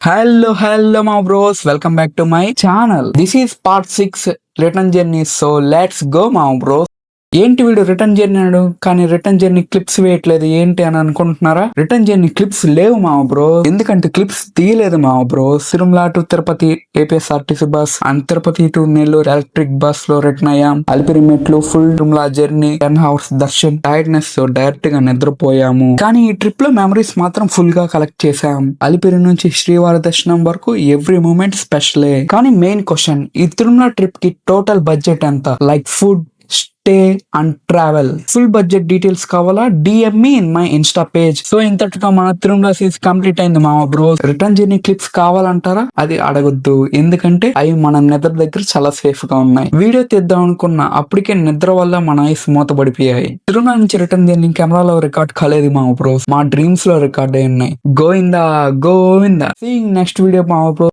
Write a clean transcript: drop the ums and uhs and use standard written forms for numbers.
Hello, my bros. Welcome back to my channel. This is part 6 return journey. So let's go, my bros. ఏంటి వీడు return journey అన్నాడు కానీ return journey clips వేయట్లేదు ఏంటి అని అనుకుంటున్నారా? రిటర్న్ జర్నీ క్లిప్స్ లేవు మా బ్రో, ఎందుకంటే క్లిప్స్ తీయలేదు మా bro. Tirumala to Tirupati APSRTC bus and Tirupati to Nellore electric bus లో రిటర్న్ అయ్యాం. అలిపిరి మెట్లు full Tirumala journey 10 hours Darshan tiredness తో డైరెక్ట్ గా నిద్రపోయాము. కానీ ఈ ట్రిప్ లో మెమరీస్ మాత్రం ఫుల్ గా కలెక్ట్ చేసాం. అలిపిరి నుంచి శ్రీవారి దర్శనం వరకు ఎవ్రీ మూమెంట్ స్పెషలే. కానీ మెయిన్ క్వశ్చన్, ఈ తిరుమల ట్రిప్ కి టోటల్ బడ్జెట్ ఎంత? Like food, stay and travel full budget details కావాలా? DM me in my insta page. So ఇంతటితో మన తిరుమల సీజ్ కంప్లీట్ అయింది మా బ్రో. రిటర్న్ జర్నీ క్లిప్స్ కావాలంటారా? అది అడగొద్దు, ఎందుకంటే అవి మన నిద్ర దగ్గర చాలా సేఫ్ గా ఉన్నాయి. వీడియో తీద్దాం అనుకున్నా, అప్పటికే నిద్ర వల్ల మన ఐస్ మూతపడిపోయాయి. తిరుమల నుంచి రిటర్న్ జర్నీ కెమెరాలో రికార్డ్ కాలేదు మా బ్రో, మా డ్రీమ్స్ లో రికార్డ్ అయి ఉన్నాయి. Govinda Govinda. Seeing next video మా బ్రో.